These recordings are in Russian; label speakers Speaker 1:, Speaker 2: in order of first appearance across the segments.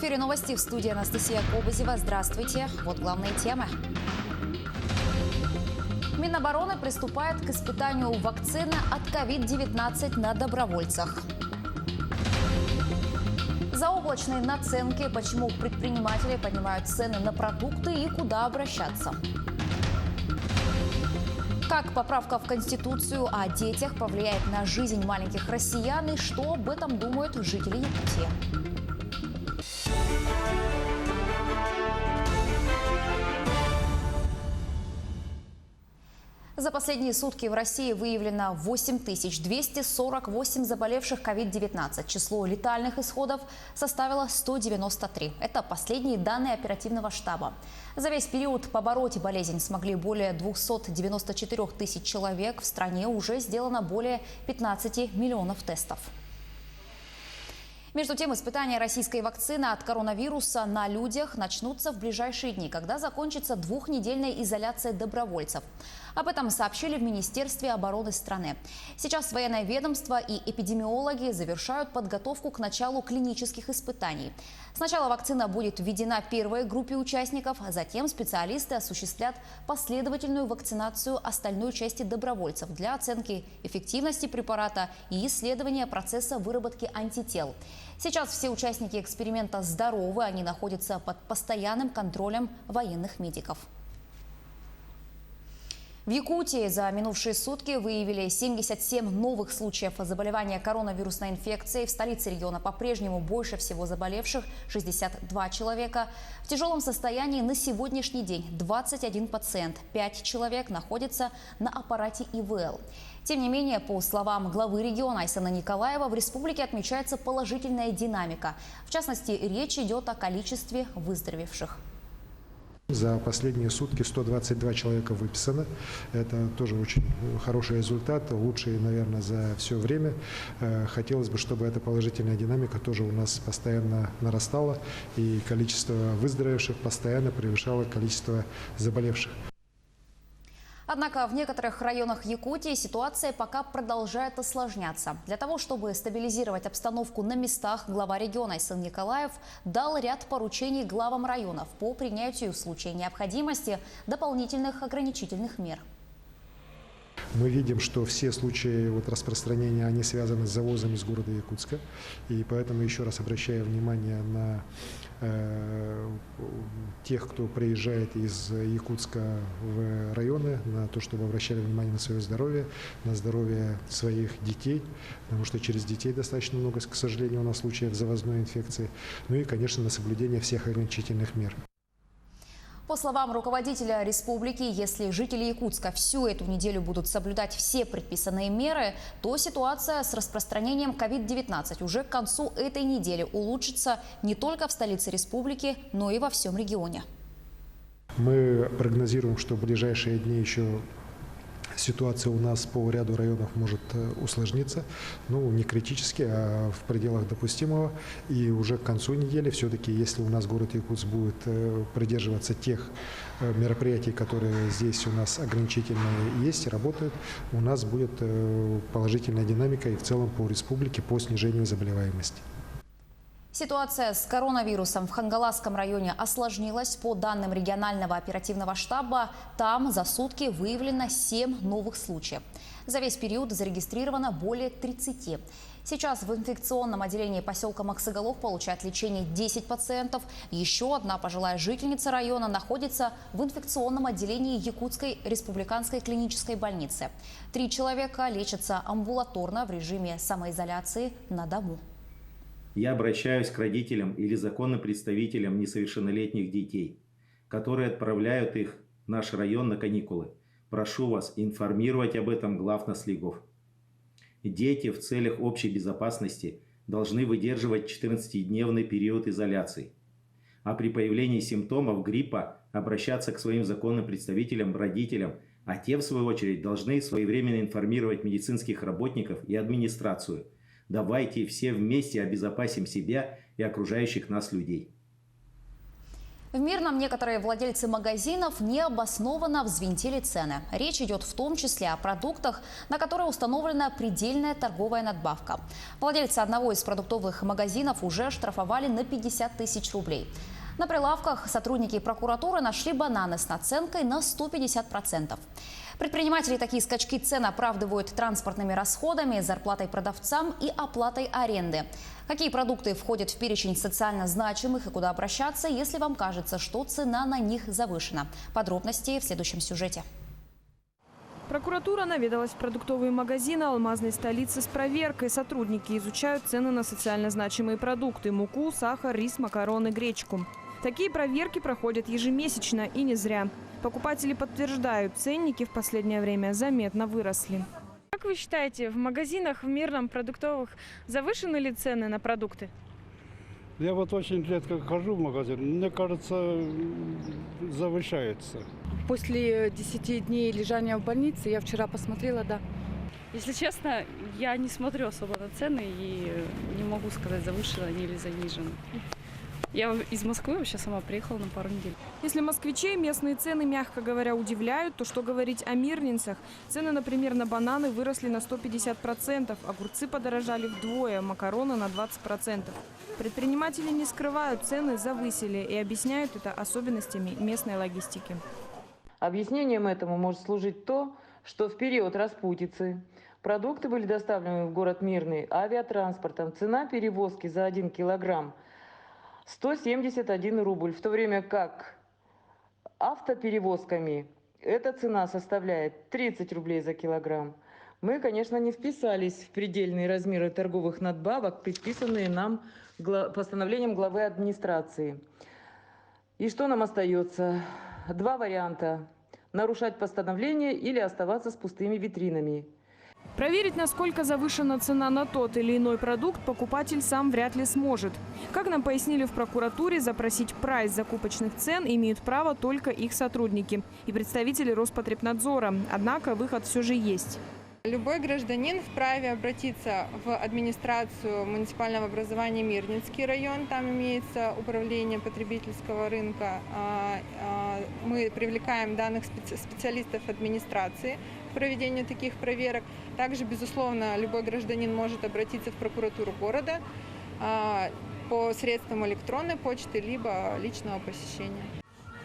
Speaker 1: эфире новости, в студии Анастасия Кобызева. Здравствуйте. Вот главные темы. Минобороны приступает к испытанию вакцины от COVID-19 на добровольцах. Заоблачные наценки, почему предприниматели поднимают цены на продукты и куда обращаться. Как поправка в Конституцию о детях повлияет на жизнь маленьких россиян и что об этом думают жители Якутии. За последние сутки в России выявлено 8248 заболевших COVID-19. Число летальных исходов составило 193. Это последние данные оперативного штаба. За весь период побороть болезнь смогли более 294 тысяч человек. В стране уже сделано более 15 миллионов тестов. Между тем, испытания российской вакцины от коронавируса на людях начнутся в ближайшие дни, когда закончится двухнедельная изоляция добровольцев. Об этом сообщили в Министерстве обороны страны. Сейчас военное ведомство и эпидемиологи завершают подготовку к началу клинических испытаний. Сначала вакцина будет введена первой группе участников, а затем специалисты осуществят последовательную вакцинацию остальной части добровольцев для оценки эффективности препарата и исследования процесса выработки антител. Сейчас все участники эксперимента здоровы, они находятся под постоянным контролем военных медиков. В Якутии за минувшие сутки выявили 77 новых случаев заболевания коронавирусной инфекцией. В столице региона по-прежнему больше всего заболевших – 62 человека. В тяжелом состоянии на сегодняшний день 21 пациент. 5 человек находятся на аппарате ИВЛ. Тем не менее, по словам главы региона Айсена Николаева, в республике отмечается положительная динамика. В частности, речь идет о количестве выздоровевших.
Speaker 2: За последние сутки 122 человека выписано. Это тоже очень хороший результат, лучший, наверное, за все время. Хотелось бы, чтобы эта положительная динамика тоже у нас постоянно нарастала, и количество выздоровевших постоянно превышало количество заболевших.
Speaker 1: Однако в некоторых районах Якутии ситуация пока продолжает осложняться. Для того, чтобы стабилизировать обстановку на местах, глава региона Айсен Николаев дал ряд поручений главам районов по принятию в случае необходимости дополнительных ограничительных мер.
Speaker 2: Мы видим, что все случаи распространения, они связаны с завозом из города Якутска. И поэтому еще раз обращаю внимание на тех, кто приезжает из Якутска в районы, на то, чтобы обращали внимание на свое здоровье, на здоровье своих детей, потому что через детей достаточно много, к сожалению, у нас случаев завозной инфекции. Ну и, конечно, на соблюдение всех ограничительных мер.
Speaker 1: По словам руководителя республики, если жители Якутска всю эту неделю будут соблюдать все предписанные меры, то ситуация с распространением COVID-19 уже к концу этой недели улучшится не только в столице республики, но и во всем регионе.
Speaker 2: Мы прогнозируем, что в ближайшие дни еще ситуация у нас по ряду районов может усложниться, не критически, а в пределах допустимого. И уже к концу недели все-таки, если у нас город Якутск будет придерживаться тех мероприятий, которые здесь у нас ограничительные есть, работают, у нас будет положительная динамика и в целом по республике по снижению заболеваемости.
Speaker 1: Ситуация с коронавирусом в Хангаласском районе осложнилась. По данным регионального оперативного штаба, там за сутки выявлено 7 новых случаев. За весь период зарегистрировано более 30. Сейчас в инфекционном отделении поселка Максыголов получает лечение 10 пациентов. Еще одна пожилая жительница района находится в инфекционном отделении Якутской республиканской клинической больницы. 3 человека лечатся амбулаторно в режиме самоизоляции на дому.
Speaker 3: Я обращаюсь к родителям или законным представителям несовершеннолетних детей, которые отправляют их в наш район на каникулы. Прошу вас информировать об этом глав наследников. Дети в целях общей безопасности должны выдерживать 14-дневный период изоляции. А при появлении симптомов гриппа обращаться к своим законным представителям, родителям, а те, в свою очередь, должны своевременно информировать медицинских работников и администрацию. Давайте все вместе обезопасим себя и окружающих нас людей.
Speaker 1: В Мирном некоторые владельцы магазинов необоснованно взвинтили цены. Речь идет в том числе о продуктах, на которые установлена предельная торговая надбавка. Владельцы одного из продуктовых магазинов уже штрафовали на 50 тысяч рублей. На прилавках сотрудники прокуратуры нашли бананы с наценкой на 150%. Предприниматели такие скачки цен оправдывают транспортными расходами, зарплатой продавцам и оплатой аренды. Какие продукты входят в перечень социально значимых и куда обращаться, если вам кажется, что цена на них завышена? Подробности в следующем сюжете.
Speaker 4: Прокуратура наведалась в продуктовые магазины алмазной столицы с проверкой. Сотрудники изучают цены на социально значимые продукты – муку, сахар, рис, макароны, гречку. Такие проверки проходят ежемесячно и не зря. Покупатели подтверждают, ценники в последнее время заметно выросли. Как вы считаете, в магазинах в Мирном продуктовых завышены ли цены на продукты?
Speaker 5: Я вот очень редко хожу в магазин. Мне кажется, завышается.
Speaker 6: После 10 дней лежания в больнице я вчера посмотрела, да.
Speaker 7: Если честно, я не смотрю особо на цены и не могу сказать, завышены они или занижены. Я из Москвы вообще сама приехала на пару недель.
Speaker 4: Если москвичей местные цены, мягко говоря, удивляют, то что говорить о мирнинцах? Цены, например, на бананы выросли на 150%, огурцы подорожали вдвое, макароны на 20%. Предприниматели не скрывают, цены завысили и объясняют это особенностями местной логистики.
Speaker 8: Объяснением этому может служить то, что в период распутицы продукты были доставлены в город Мирный авиатранспортом. Цена перевозки за 1 килограмм 171 рубль, в то время как автоперевозками эта цена составляет 30 рублей за килограмм. Мы, конечно, не вписались в предельные размеры торговых надбавок, предписанные нам постановлением главы администрации. И что нам остается? Два варианта: нарушать постановление или оставаться с пустыми витринами.
Speaker 4: Проверить, насколько завышена цена на тот или иной продукт, покупатель сам вряд ли сможет. Как нам пояснили в прокуратуре, запросить прайс закупочных цен имеют право только их сотрудники и представители Роспотребнадзора. Однако выход все же есть.
Speaker 9: Любой гражданин вправе обратиться в администрацию муниципального образования Мирнинский район. Там имеется управление потребительского рынка. Мы привлекаем данных специалистов администрации к проведению таких проверок. Также, безусловно, любой гражданин может обратиться в прокуратуру города по средствам электронной почты либо личного посещения.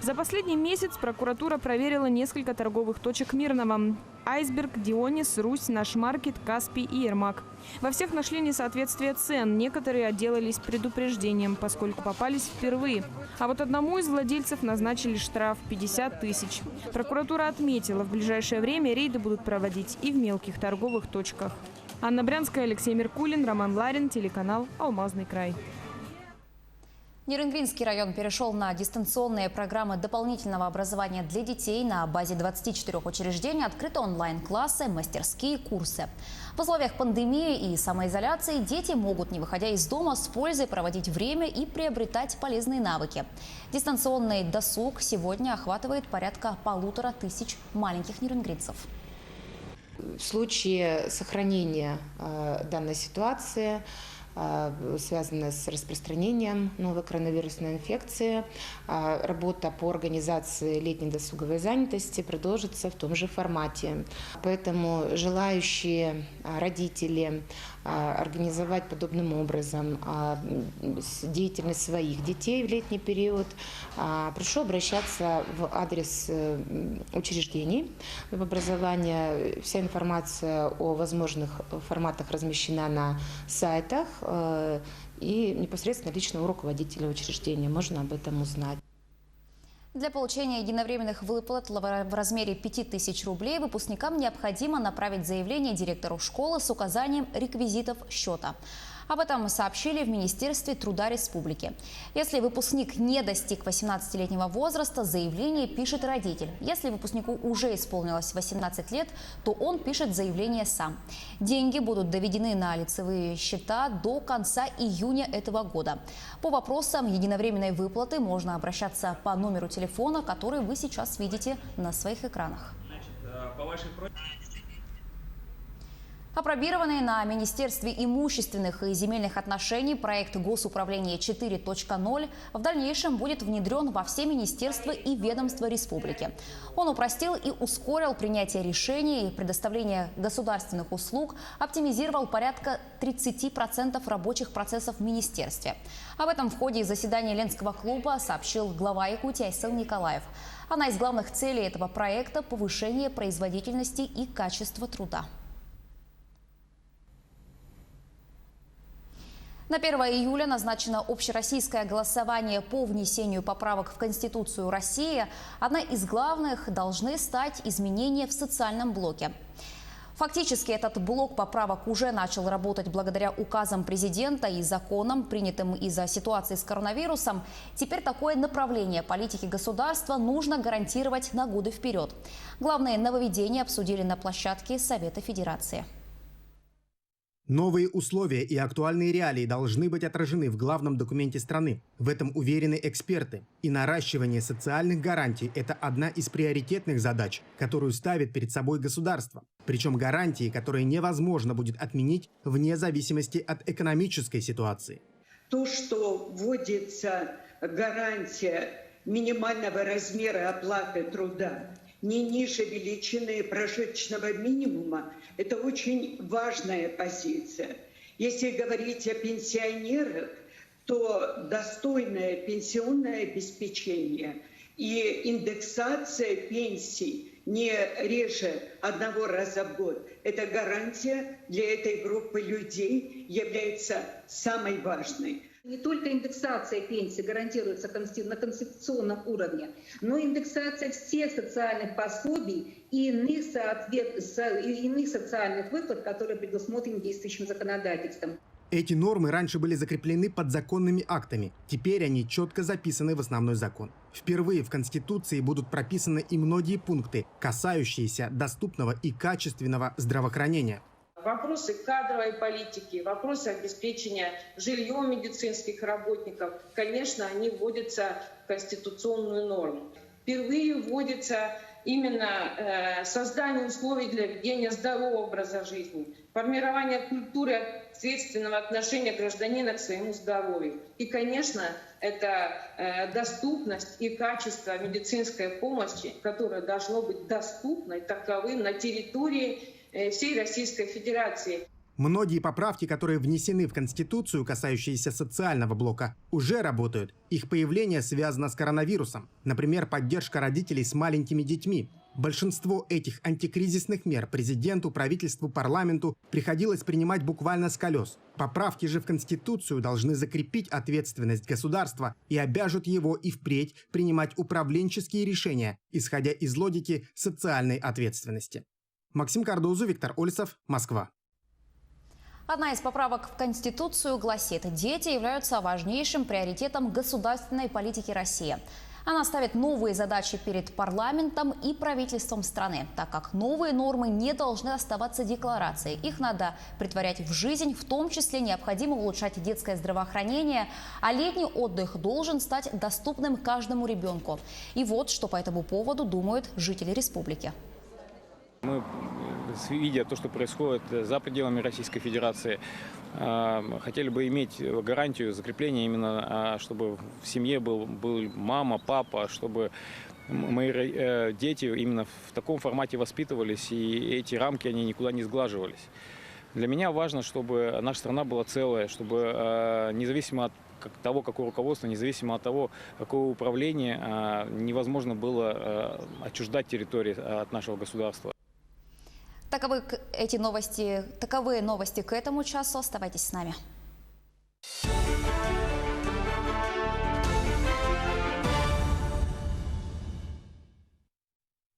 Speaker 4: За последний месяц прокуратура проверила несколько торговых точек Мирного: Айсберг, Дионис, Русь, Наш Маркет, Каспий и Ермак. Во всех нашли несоответствие цен. Некоторые отделались предупреждением, поскольку попались впервые. А вот одному из владельцев назначили штраф 50 тысяч. Прокуратура отметила, в ближайшее время рейды будут проводить и в мелких торговых точках. Анна Брянская, Алексей Меркулин, Роман Ларин, телеканал «Алмазный край».
Speaker 1: Нерюнгринский район перешел на дистанционные программы дополнительного образования для детей. На базе 24 учреждений открыты онлайн-классы, мастерские, курсы. В условиях пандемии и самоизоляции дети могут, не выходя из дома, с пользой проводить время и приобретать полезные навыки. Дистанционный досуг сегодня охватывает порядка 1500 маленьких нерюнгринцев.
Speaker 10: В случае сохранения данной ситуации, связанная с распространением новой коронавирусной инфекции, работа по организации летней досуговой занятости продолжится в том же формате. Поэтому желающие родители организовать подобным образом деятельность своих детей в летний период, прошу обращаться в адрес учреждений образования. Вся информация о возможных форматах размещена на сайтах, и непосредственно лично у руководителя учреждения можно об этом узнать.
Speaker 1: Для получения единовременных выплат в размере 5000 рублей выпускникам необходимо направить заявление директору школы с указанием реквизитов счета. Об этом сообщили в Министерстве труда республики. Если выпускник не достиг 18-летнего возраста, заявление пишет родитель. Если выпускнику уже исполнилось 18 лет, то он пишет заявление сам. Деньги будут доведены на лицевые счета до конца июня этого года. По вопросам единовременной выплаты можно обращаться по номеру телефона, который вы сейчас видите на своих экранах. Апробированный на Министерстве имущественных и земельных отношений проект Госуправления 4.0 в дальнейшем будет внедрен во все министерства и ведомства республики. Он упростил и ускорил принятие решений, предоставление государственных услуг, оптимизировал порядка 30% рабочих процессов в министерстве. Об этом в ходе заседания Ленского клуба сообщил глава Якутии Айсыл Николаев. Одна из главных целей этого проекта – повышение производительности и качества труда. На 1 июля назначено общероссийское голосование по внесению поправок в Конституцию России. Одна из главных должны стать изменения в социальном блоке. Фактически этот блок поправок уже начал работать благодаря указам президента и законам, принятым из-за ситуации с коронавирусом. Теперь такое направление политики государства нужно гарантировать на годы вперед. Главные нововведения обсудили на площадке Совета Федерации.
Speaker 11: Новые условия и актуальные реалии должны быть отражены в главном документе страны. В этом уверены эксперты. И наращивание социальных гарантий – это одна из приоритетных задач, которую ставит перед собой государство. Причем гарантии, которые невозможно будет отменить вне зависимости от экономической ситуации.
Speaker 12: То, что вводится гарантия минимального размера оплаты труда не ниже величины прожиточного минимума, это очень важная позиция. Если говорить о пенсионерах, то достойное пенсионное обеспечение и индексация пенсий не реже одного раза в год – это гарантия для этой группы людей является самой важной.
Speaker 13: Не только индексация пенсии гарантируется на конституционном уровне, но и индексация всех социальных пособий и иных социальных выплат, которые предусмотрены действующим законодательством.
Speaker 11: Эти нормы раньше были закреплены подзаконными актами. Теперь они четко записаны в основной закон. Впервые в Конституции будут прописаны и многие пункты, касающиеся доступного и качественного здравоохранения.
Speaker 14: Вопросы кадровой политики, вопросы обеспечения жильем медицинских работников, конечно, они вводятся в конституционную норму. Впервые вводится именно создание условий для ведения здорового образа жизни, формирование культуры ответственного отношения гражданина к своему здоровью. И, конечно, это доступность и качество медицинской помощи, которое должно быть доступной таковым на территории всей Российской Федерации.
Speaker 11: Многие поправки, которые внесены в Конституцию, касающиеся социального блока, уже работают. Их появление связано с коронавирусом. Например, поддержка родителей с маленькими детьми. Большинство этих антикризисных мер президенту, правительству, парламенту приходилось принимать буквально с колес. Поправки же в Конституцию должны закрепить ответственность государства и обяжут его и впредь принимать управленческие решения, исходя из логики социальной ответственности. Максим Кардузу, Виктор Ольцов, Москва.
Speaker 1: Одна из поправок в Конституцию гласит: дети являются важнейшим приоритетом государственной политики России. Она ставит новые задачи перед парламентом и правительством страны, так как новые нормы не должны оставаться декларацией. Их надо претворять в жизнь, в том числе необходимо улучшать детское здравоохранение, а летний отдых должен стать доступным каждому ребенку. И вот что по этому поводу думают жители республики.
Speaker 15: Мы, видя то, что происходит за пределами Российской Федерации, хотели бы иметь гарантию закрепления именно, чтобы в семье был мама, папа, чтобы мои дети именно в таком формате воспитывались, и эти рамки они никуда не сглаживались. Для меня важно, чтобы наша страна была целая, чтобы независимо от того, какое руководство, независимо от того, какое управление, невозможно было отчуждать территории от нашего государства.
Speaker 1: Таковы новости к этому часу. Оставайтесь с нами.